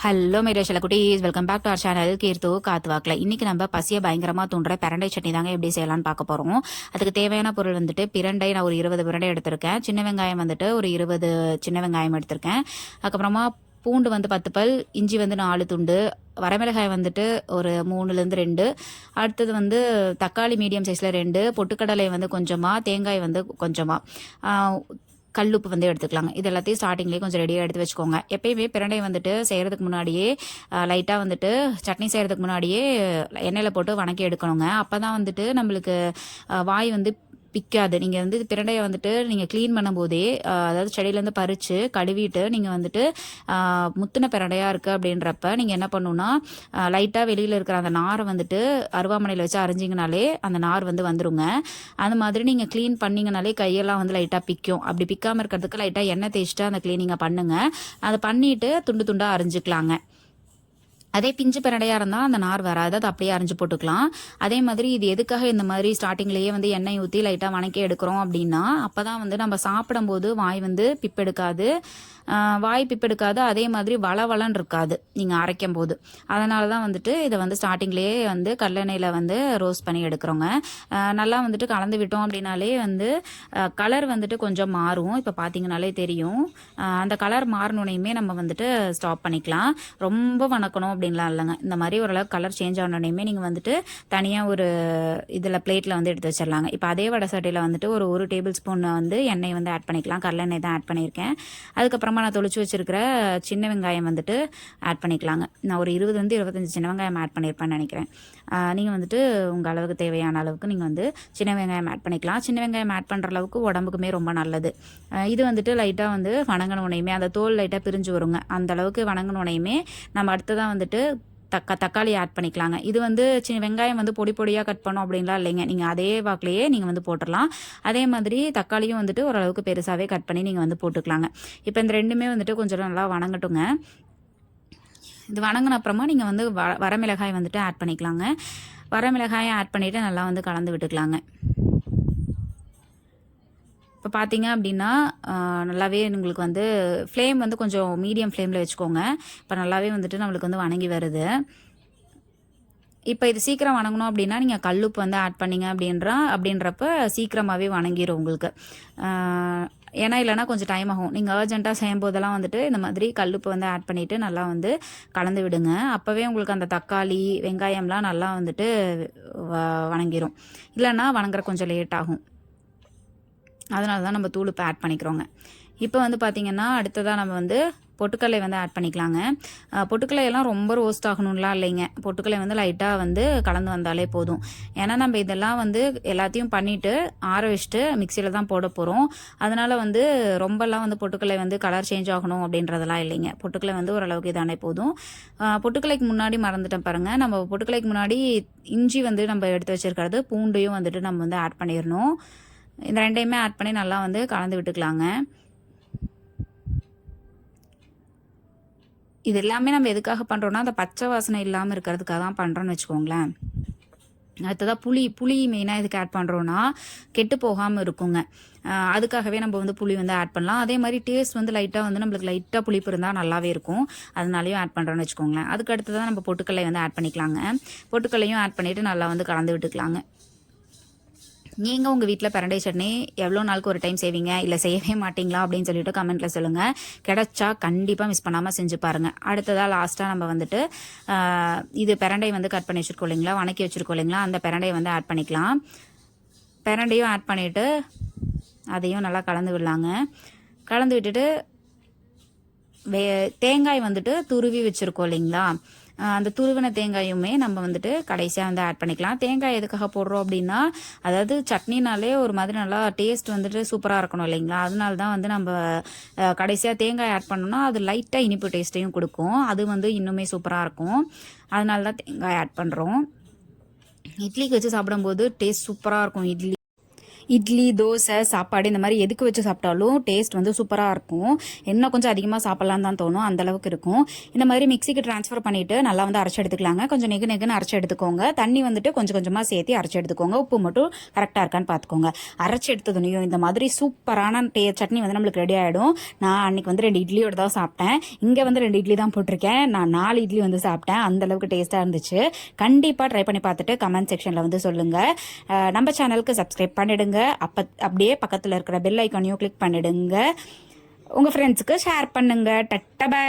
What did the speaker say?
Hello மேரே குட்டீஸ், welcome back to our channel Keerthu காத்துவாக்கில். இன்றைக்கி நம்ம பசியை பயங்கரமாக தூண்டுற பிரண்டை சட்னி தாங்க எப்படி செய்யலாம்னு பார்க்க போகிறோம். அதுக்கு தேவையான பொருள் வந்துட்டு பிரண்டை நான் ஒரு 20 பிரண்டை எடுத்திருக்கேன். சின்ன வெங்காயம் வந்துட்டு ஒரு 20 சின்ன வெங்காயம் எடுத்திருக்கேன். அதுக்கப்புறமா பூண்டு வந்து 10 பல், இஞ்சி வந்து 4 துண்டு, வரமிளகாய் வந்துட்டு ஒரு 3லேருந்து 2, அடுத்தது வந்து தக்காளி மீடியம் சைஸில் 2, பொட்டுக்கடலை வந்து கொஞ்சமாக, தேங்காய் வந்து கொஞ்சமாக, கல்லுப்பு வந்து எடுத்துக்கலாங்க. இது எல்லாத்தையும் ஸ்டார்டிங்லேயே கொஞ்சம் ரெடியாக எடுத்து வச்சுக்கோங்க. எப்பயுமே பிரண்டை வந்துட்டு செய்கிறதுக்கு முன்னாடியே லைட்டாக வந்துட்டு சட்னி செய்கிறதுக்கு முன்னாடியே எண்ணெயில் போட்டு வணக்கி எடுக்கணுங்க. அப்போ தான் வந்துட்டு நம்மளுக்கு வாய் வந்து பிக்காது. நீங்கள் வந்து பிரண்டையை வந்துட்டு நீங்கள் க்ளீன் பண்ணும்போதே, அதாவது செடியிலேருந்து பறித்து கழுவிட்டு நீங்கள் வந்துட்டு முத்தின பிரண்டையாக இருக்குது அப்படின்றப்ப நீங்கள் என்ன பண்ணணுன்னா, லைட்டாக வெளியில் இருக்கிற அந்த நாரை வந்துட்டு அருவாமனையில் வச்சு அரைஞ்சிங்கனாலே அந்த நார் வந்து வந்துருங்க. அந்த மாதிரி நீங்கள் க்ளீன் பண்ணிங்கனாலே கையெல்லாம் வந்து லைட்டாக பிக்கும். அப்படி பிக்காமல் இருக்கிறதுக்கு லைட்டாக எண்ணெய் தேய்ச்சிட்டு அந்த க்ளீனிங்கை பண்ணுங்கள். அதை பண்ணிவிட்டு துண்டு துண்டாக அரைஞ்சிக்கலாங்க. அதே பிஞ்சு பிரண்டையாக இருந்தால் அந்த நார் வராது, அது அப்படியே அரைஞ்சு போட்டுக்கலாம். அதே மாதிரி இது எதுக்காக இந்த மாதிரி ஸ்டார்டிங்லேயே வந்து எண்ணெய் ஊற்றி லைட்டாக வணக்கி எடுக்கிறோம் அப்படின்னா, அப்போ தான் வந்து நம்ம சாப்பிடும்போது வாய் வந்து பிப்பெடுக்காது. அதே மாதிரி வளவளன்னு இருக்காது நீங்கள் அரைக்கும் போது. அதனால தான் வந்துட்டு இதை வந்து ஸ்டார்டிங்லேயே வந்து கடலெண்ணெயில் வந்து ரோஸ்ட் பண்ணி எடுக்கிறோங்க. நல்லா வந்துட்டு கலந்து விட்டோம் அப்படின்னாலே வந்து கலர் வந்துட்டு கொஞ்சம் மாறும். இப்போ பார்த்தீங்கனாலே தெரியும். அந்த கலர் மாறினோனையுமே நம்ம வந்துட்டு ஸ்டாப் பண்ணிக்கலாம். ரொம்ப வணக்கணும் அப்படின்லாம் இல்லைங்க. இந்த மாதிரி ஓரளவுக்கு கலர் சேஞ்ச் ஆனோடனையுமே நீங்கள் வந்துட்டு தனியாக ஒரு இதில் பிளேட்டில் வந்து எடுத்து வச்சிடலாங்க. இப்போ அதே வடை சட்டியில் வந்துட்டு ஒரு டேபிள் ஸ்பூன் வந்து எண்ணெய் வந்து ஆட் பண்ணிக்கலாம். கடலெண்ணெய் தான் ஆட் பண்ணியிருக்கேன். அதுக்கப்புறமா நான் தொளிச்சு வச்சிருக்கிற சின்ன வெங்காயம் வந்துட்டு ஆட் பண்ணிக்கலாங்க. நான் ஒரு 20-25 சின்ன வெங்காயம் ஆட் பண்ணியிருப்பேன்னு நினைக்கிறேன். நீங்கள் வந்துட்டு உங்கள் அளவுக்கு தேவையான அளவுக்கு நீங்கள் வந்து சின்ன வெங்காயம் ஆட் பண்ணிக்கலாம். சின்ன வெங்காயம் ஆட் பண்ணுற அளவுக்கு உடம்புக்குமே ரொம்ப நல்லது. இது வந்துட்டு லைட்டாக வந்து வணங்கின உடனேயுமே அந்த தோல் லைட்டாக பிரிஞ்சு வருங்க. அந்த அளவுக்கு வணங்கின உடனேயுமே நம்ம அடுத்ததான் வந்துட்டு தக்காளி ஆட் பண்ணிக்கலாங்க. இது வந்து சின்ன வெங்காயம் வந்து பொடி பொடியாக கட் பண்ணோம் அப்படின்லாம் இல்லைங்க. நீங்கள் அதே வாக்கிலேயே நீங்கள் வந்து போட்டுடலாம். அதே மாதிரி தக்காளியும் வந்துட்டு ஓரளவுக்கு பெருசாகவே கட் பண்ணி நீங்கள் வந்து போட்டுக்கலாங்க. இப்போ இந்த ரெண்டுமே வந்துட்டு கொஞ்சம் நல்லா வணங்கட்டுங்க. இது வணங்கின அப்புறமா நீங்கள் வந்து வரமிளகாய் வந்துட்டு ஆட் பண்ணிக்கலாங்க. வரமிளகாயை ஆட் பண்ணிவிட்டு நல்லா வந்து கலந்து விட்டுக்கலாங்க. இப்போ பார்த்தீங்க அப்படின்னா நல்லாவே உங்களுக்கு வந்து ஃப்ளேம் வந்து கொஞ்சம் மீடியம் ஃப்ளேமில் வச்சுக்கோங்க. இப்போ நல்லாவே வந்துட்டு நம்மளுக்கு வந்து வணங்கி வருது. இப்போ இது சீக்கிரம் வணங்கணும் அப்படின்னா நீங்கள் கல்லுப்பு வந்து ஆட் பண்ணிங்க அப்படின்றப்ப சீக்கிரமாகவே வணங்கிடும் உங்களுக்கு. ஏன்னா இல்லைனா கொஞ்சம் டைம் ஆகும். நீங்கள் அர்ஜென்ட்டாக செய்யும் போதெல்லாம் வந்துட்டு இந்த மாதிரி கல்லுப்பு வந்து ஆட் பண்ணிவிட்டு நல்லா வந்து கலந்து விடுங்க. அப்போவே உங்களுக்கு அந்த தக்காளி வெங்காயம்லாம் நல்லா வந்துட்டு வணங்கிடும். இல்லைன்னா வணங்குற கொஞ்சம் லேட் ஆகும். அதனால தான் நம்ம தூள் இப்போ ஆட் பண்ணிக்கிறோங்க. இப்போ வந்து பார்த்திங்கன்னா அடுத்ததாக நம்ம வந்து பொட்டுக்கடலை வந்து ஆட் பண்ணிக்கலாங்க. பொட்டுக்கடலையெல்லாம் ரொம்ப ரோஸ்ட் ஆகணும்லாம் இல்லைங்க. பொட்டுக்கடலை வந்து லைட்டாக வந்து கலந்து வந்தாலே போதும். ஏன்னா நம்ம இதெல்லாம் வந்து எல்லாத்தையும் பண்ணிவிட்டு ஆற வச்சுட்டு மிக்சியில் தான் போட போகிறோம். அதனால் வந்து ரொம்பலாம் வந்து பொட்டுக்கடலை வந்து கலர் சேஞ்ச் ஆகணும் அப்படின்றதெல்லாம் இல்லைங்க. பொட்டுக்கடலை வந்து ஓரளவுக்கு இதானே போதும். பொட்டுக்கடலைக்கு முன்னாடி மறந்துட்டேன் பாருங்கள். நம்ம பொட்டுக்கடலைக்கு முன்னாடி இஞ்சி வந்து நம்ம எடுத்து வச்சுருக்கிறது, பூண்டையும் வந்துட்டு நம்ம வந்து ஆட் பண்ணிடணும். இந்த ரெண்டையுமே ஆட் பண்ணி நல்லா வந்து கலந்து விட்டுக்கலாங்க. இது எல்லாமே நம்ம எதுக்காக பண்ணுறோன்னா அந்த பச்சை வாசனை இல்லாமல் இருக்கிறதுக்காக தான் பண்ணுறோன்னு வச்சுக்கோங்களேன். அடுத்ததாக புளி மெயினாக இதுக்கு ஆட் பண்ணுறோன்னா கெட்டு போகாமல் இருக்குங்க. அதுக்காகவே நம்ம வந்து புளி வந்து ஆட் பண்ணலாம். அதே மாதிரி டேஸ்ட் வந்து லைட்டாக வந்து நம்மளுக்கு லைட்டாக புளிப்பு இருந்தால் நல்லாவே இருக்கும். அதனாலையும் ஆட் பண்ணுறோன்னு வச்சுக்கோங்களேன். அதுக்கு அடுத்து தான் நம்ம பொட்டுக்கடலை வந்து ஆட் பண்ணிக்கலாங்க. பொட்டுக்கடலையும் ஆட் பண்ணிவிட்டு நல்லா வந்து கலந்து விட்டுக்கலாங்க. நீங்கள் உங்கள் வீட்டில் பிரண்டை சட்னி எவ்வளோ நாளுக்கு ஒரு டைம் செய்வீங்க, இல்லை செய்யவே மாட்டிங்களா அப்படின்னு சொல்லிட்டு கமெண்ட்டில் சொல்லுங்கள். கிடைச்சா கண்டிப்பாக மிஸ் பண்ணாமல் செஞ்சு பாருங்கள். அடுத்ததாக லாஸ்ட்டாக நம்ம வந்துட்டு இது பிரண்டை வந்து கட் பண்ணி வச்சுருக்கோம் இல்லைங்களா, வணக்கி வச்சுருக்கோம் இல்லைங்களா, அந்த பிரண்டையை வந்து ஆட் பண்ணிக்கலாம். பிரண்டையும் ஆட் பண்ணிவிட்டு அதையும் நல்லா கலந்து விடலாங்க. கலந்து விட்டுட்டு தேங்காய் வந்துட்டு துருவி வச்சுருக்கோம் இல்லைங்களா, அந்த துருவின தேங்காயுமே நம்ம வந்துட்டு கடைசியாக வந்து ஆட் பண்ணிக்கலாம். தேங்காய் எதுக்காக போடுறோம் அப்படின்னா, அதாவது சட்னினாலே ஒரு மாதிரி நல்லா டேஸ்ட் வந்துட்டு சூப்பராக இருக்கணும் இல்லைங்களா, அதனால தான் வந்து நம்ம கடைசியாக தேங்காய் ஆட் பண்ணோம்னா அது லைட்டாக இனிப்பு டேஸ்ட்டையும் கொடுக்கும். அது வந்து இன்னுமே சூப்பராக இருக்கும். அதனால தான் தேங்காய் ஆட் பண்ணுறோம். இட்லிக்கு வச்சு சாப்பிடும்போது டேஸ்ட் சூப்பராக இருக்கும். இட்லி, தோசை, சாப்பாடு இந்த மாதிரி எதுக்கு வச்சு சாப்பிட்டாலும் டேஸ்ட் வந்து சூப்பராக இருக்கும். இன்னும் கொஞ்சம் அதிகமாக சாப்பிட்லான்னு தான் தோணும், அந்த அளவுக்கு இருக்கும். இந்த மாதிரி மிக்சிக்கு ட்ரான்ஸ்ஃபர் பண்ணிவிட்டு நல்லா வந்து அரைச்சி எடுத்துக்கலாங்க. கொஞ்சம் நெகுன்னு அரைச்சி எடுத்துக்கோங்க. தண்ணி வந்துட்டு கொஞ்சம் கொஞ்சமாக சேர்த்து அரைச்சி எடுத்துக்கோங்க. உப்பு மட்டும் கரெக்டாக இருக்கான்னு பார்த்துக்கோங்க. அரைச்சி எடுத்ததுனையும் இந்த மாதிரி சூப்பரான சட்னி வந்து நம்மளுக்கு ரெடி ஆகிடும். நான் அன்றைக்கி வந்து 2 இட்லியோட தான் சாப்பிட்டேன். இங்கே வந்து 2 இட்லி தான் போட்டிருக்கேன். நான் 4 இட்லி வந்து சாப்பிட்டேன். அந்தளவுக்கு டேஸ்ட்டாக இருந்துச்சு. கண்டிப்பாக ட்ரை பண்ணி பார்த்துட்டு கமெண்ட் செக்ஷனில் வந்து சொல்லுங்கள். நம்ம சேனலுக்கு சப்ஸ்கிரைப் பண்ணிடுங்க. அப்படியே பக்கத்தில் இருக்கிற பெல் ஐக்கானையும் கிளிக் பண்ணிடுங்க. உங்கள் ஃப்ரெண்ட்ஸுக்கு ஷேர் பண்ணுங்க. Ta-ta by.